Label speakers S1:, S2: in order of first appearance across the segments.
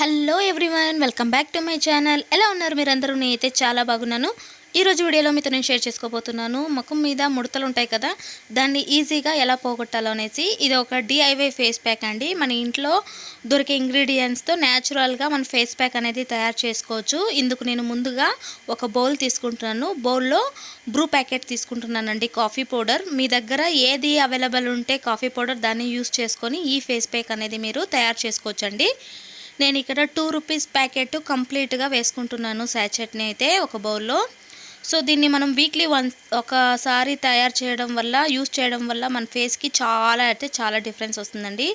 S1: Hello everyone, welcome back to my channel. ఎలా ఉన్నారు మీరందరూ? నేనైతే చాలా బాగున్నాను. ఈరోజు వీడియోలో మీతో నేను షేర్ చేసుకోబోతున్నాను ముఖం మీద ముడతలు ఉంటాయి కదా, దాన్ని ఈజీగా ఎలా పోగొట్టాలో అనేసి. ఇది ఒక డిఐవై ఫేస్ ప్యాక్ అండి. మన ఇంట్లో దొరికే ఇంగ్రీడియంట్స్తో న్యాచురల్గా మన ఫేస్ ప్యాక్ అనేది తయారు చేసుకోవచ్చు. ఇందుకు నేను ముందుగా ఒక బౌల్ తీసుకుంటున్నాను. బౌల్లో బ్రూ ప్యాకెట్ తీసుకుంటున్నానండి, కాఫీ పౌడర్. మీ దగ్గర ఏది అవైలబుల్ ఉంటే కాఫీ పౌడర్ దాన్ని యూస్ చేసుకొని ఈ ఫేస్ ప్యాక్ అనేది మీరు తయారు చేసుకోవచ్చండి. నేను ఇక్కడ 2 రూపీస్ ప్యాకెట్ కంప్లీట్గా వేసుకుంటున్నాను, శాచెట్ని అయితే ఒక బౌల్లో. సో దీన్ని మనం వీక్లీ వన్స్ ఒకసారి తయారు చేయడం వల్ల, యూస్ చేయడం వల్ల మన ఫేస్కి చాలా డిఫరెన్స్ వస్తుందండి.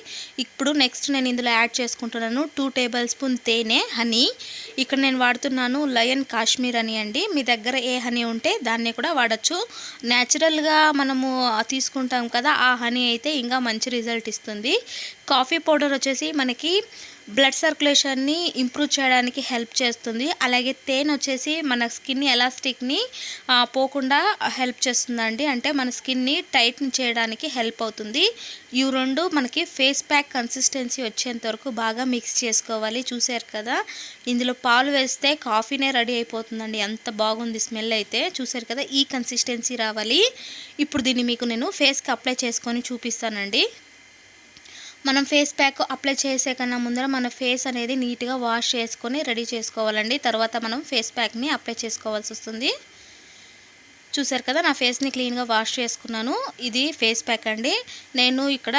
S1: ఇప్పుడు నెక్స్ట్ నేను ఇందులో యాడ్ చేసుకుంటున్నాను 2 టేబుల్ స్పూన్ తేనె, హనీ. ఇక్కడ నేను వాడుతున్నాను లయన్ కాశ్మీర్ హనీ అండి. మీ దగ్గర ఏ హనీ ఉంటే దాన్ని కూడా వాడచ్చు. న్యాచురల్గా మనము తీసుకుంటాం కదా, ఆ హనీ అయితే ఇంకా మంచి రిజల్ట్ ఇస్తుంది. కాఫీ పౌడర్ వచ్చేసి మనకి బ్లడ్ సర్క్యులేషన్ని ఇంప్రూవ్ చేయడానికి హెల్ప్ చేస్తుంది. అలాగే తేనె వచ్చేసి మన స్కిన్ ఎలాస్టిక్ని పోకుండా హెల్ప్ చేస్తుందండి. అంటే మన స్కిన్ని టైట్ని చేయడానికి హెల్ప్ అవుతుంది. ఈ రెండు మనకి ఫేస్ ప్యాక్ కన్సిస్టెన్సీ వచ్చేంత వరకు బాగా మిక్స్ చేసుకోవాలి. చూసారు కదా, ఇందులో పాలు వేస్తే కాఫీనే రెడీ అయిపోతుందండి. అంత బాగుంది స్మెల్ అయితే. చూసారు కదా, ఈ కన్సిస్టెన్సీ రావాలి. ఇప్పుడు దీన్ని మీకు నేను ఫేస్కి అప్లై చేసుకొని చూపిస్తానండి. మనం ఫేస్ ప్యాక్ అప్లై చేసే కన్నా ముందర మన ఫేస్ అనేది నీట్గా వాష్ చేసుకొని రెడీ చేసుకోవాలండి. తర్వాత మనం ఫేస్ ప్యాక్ని అప్లై చేసుకోవాల్సి వస్తుంది. చూసారు కదా, నా ఫేస్ని క్లీన్గా వాష్ చేసుకున్నాను. ఇది ఫేస్ ప్యాక్ అండి. నేను ఇక్కడ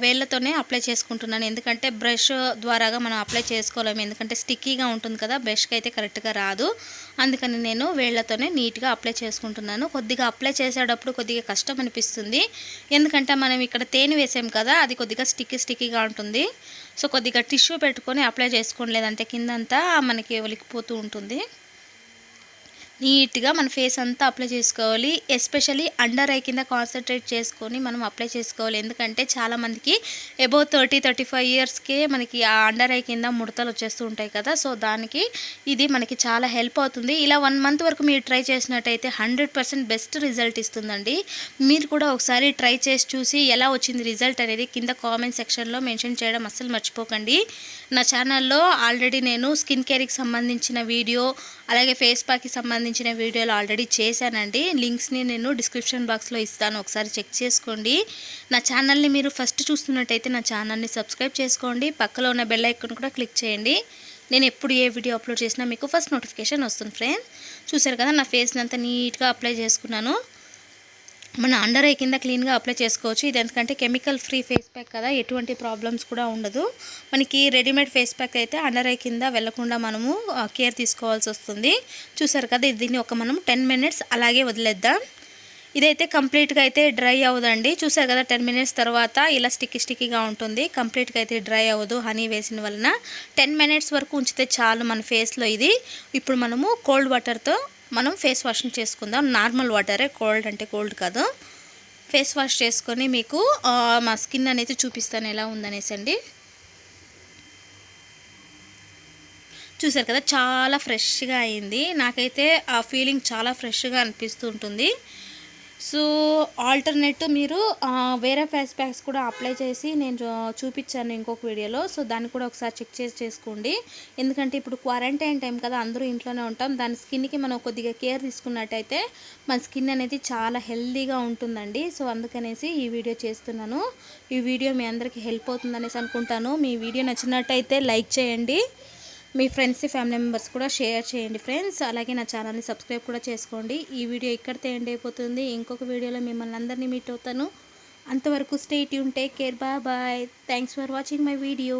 S1: వేళ్ళతోనే అప్లై చేసుకుంటున్నాను, ఎందుకంటే బ్రష్ ద్వారాగా మనం అప్లై చేసుకోలేము, ఎందుకంటే స్టిక్కీగా ఉంటుంది కదా, బ్రష్కి అయితే కరెక్ట్గా రాదు. అందుకని నేను వేళ్ళతోనే నీట్గా అప్లై చేసుకుంటున్నాను. కొద్దిగా అప్లై చేసేటప్పుడు కొద్దిగా కష్టం అనిపిస్తుంది, ఎందుకంటే మనం ఇక్కడ తేనె వేసాం కదా, అది కొద్దిగా స్టిక్కీగా ఉంటుంది. సో కొద్దిగా టిష్యూ పెట్టుకొని అప్లై చేసుకోండి, లేదంటే కిందంతా మనకి ఒలికిపోతూ ఉంటుంది. నీట్గా మన ఫేస్ అంతా అప్లై చేసుకోవాలి. ఎస్పెషల్లీ అండర్ ఐ కింద కాన్సన్ట్రేట్ చేసుకొని మనం అప్లై చేసుకోవాలి, ఎందుకంటే చాలామందికి అబౌవ్ 30-35 ఇయర్స్కే మనకి ఆ అండర్ ఐ కింద ముడతలు వచ్చేస్తూ ఉంటాయి కదా. సో దానికి ఇది మనకి చాలా హెల్ప్ అవుతుంది. ఇలా 1 మంత్ వరకు మీరు ట్రై చేసినట్టయితే 100% బెస్ట్ రిజల్ట్ ఇస్తుందండి. మీరు కూడా ఒకసారి ట్రై చేసి చూసి ఎలా వచ్చింది రిజల్ట్ అనేది కింద కామెంట్ సెక్షన్లో మెన్షన్ చేయడం అస్సలు మర్చిపోకండి. నా ఛానల్లో ఆల్రెడీ నేను స్కిన్ కేర్కి సంబంధించిన వీడియో, అలాగే ఫేస్ ప్యాక్కి సంబంధించిన వీడియోలు ఆల్రెడీ చేశానండి. లింక్స్ని నేను డిస్క్రిప్షన్ బాక్స్లో ఇస్తాను, ఒకసారి చెక్ చేసుకోండి. నా ఛానల్ని మీరు ఫస్ట్ చూస్తున్నట్టయితే నా ఛానల్ని సబ్స్క్రైబ్ చేసుకోండి. పక్కలో ఉన్న బెల్ ఐకాన్ కూడా క్లిక్ చేయండి. నేను ఎప్పుడు ఏ వీడియో అప్లోడ్ చేసినా మీకు ఫస్ట్ నోటిఫికేషన్ వస్తుంది ఫ్రెండ్స్. చూసారు కదా, నా ఫేస్ని అంతా నీట్గా అప్లై చేసుకున్నాను. మన అండర్ ఐ కింద క్లీన్గా అప్లై చేసుకోవచ్చు. ఇది ఎందుకంటే కెమికల్ ఫ్రీ ఫేస్ ప్యాక్ కదా, ఎటువంటి ప్రాబ్లమ్స్ కూడా ఉండదు. మనకి రెడీమేడ్ ఫేస్ ప్యాక్ అయితే అండర్ ఐ కింద వెళ్లకుండా మనము కేర్ తీసుకోవాల్సి వస్తుంది. చూసారు కదా, దీన్ని మనం 10 మినిట్స్ అలాగే వదిలేద్దాం. ఇదైతే కంప్లీట్గా అయితే డ్రై అవ్వదండి. చూసారు కదా, 10 మినిట్స్ తర్వాత ఇలా స్టిక్కీగా ఉంటుంది. కంప్లీట్గా అయితే డ్రై అవ్వదు హనీ వేసిన వలన. 10 మినిట్స్ వరకు ఉంచితే చాలు మన ఫేస్లో ఇది. ఇప్పుడు మనము కోల్డ్ వాటర్తో మనం ఫేస్ వాష్ని చేసుకుందాం. నార్మల్ వాటరే, కోల్డ్ అంటే కోల్డ్ కాదు. ఫేస్ వాష్ చేసుకొని మీకు మా స్కిన్ అనేది చూపిస్తాను ఎలా ఉందనేసి అండి. చూసారు కదా, చాలా ఫ్రెష్గా అయింది. నాకైతే ఆ ఫీలింగ్ చాలా ఫ్రెష్గా అనిపిస్తూ ఉంటుంది. సో ఆల్టర్నేట్ మీరు వేరే ఫేస్ ప్యాక్స్ కూడా అప్లై చేసి నేను చూపించాను ఇంకొక వీడియోలో. సో దాన్ని కూడా ఒకసారి చెక్ చేసుకోండి, ఎందుకంటే ఇప్పుడు క్వారంటైన్ టైం కదా, అందరూ ఇంట్లోనే ఉంటాం. దాని స్కిన్కి మనం కొద్దిగా కేర్ తీసుకున్నట్టయితే మన స్కిన్ అనేది చాలా హెల్తీగా ఉంటుందండి. సో అందుకనేసి ఈ వీడియో చేస్తున్నాను. ఈ వీడియో మీ అందరికీ హెల్ప్ అవుతుందనేసి అనుకుంటాను. మీ వీడియో నచ్చినట్టయితే లైక్ చేయండి, మీ ఫ్రెండ్స్ ఫ్యామిలీ మెంబర్స్ కూడా షేర్ చేయండి ఫ్రెండ్స్. అలాగే నా ఛానల్ని సబ్స్క్రైబ్ కూడా చేసుకోండి. ఈ వీడియో ఇక్కడితో ఎండ్ అయిపోతుంది. ఇంకొక వీడియోలో మిమ్మల్ని అందరినీ మీట్ అవుతాను. అంతవరకు stay tune, take care, bye. Thanks for watching my video.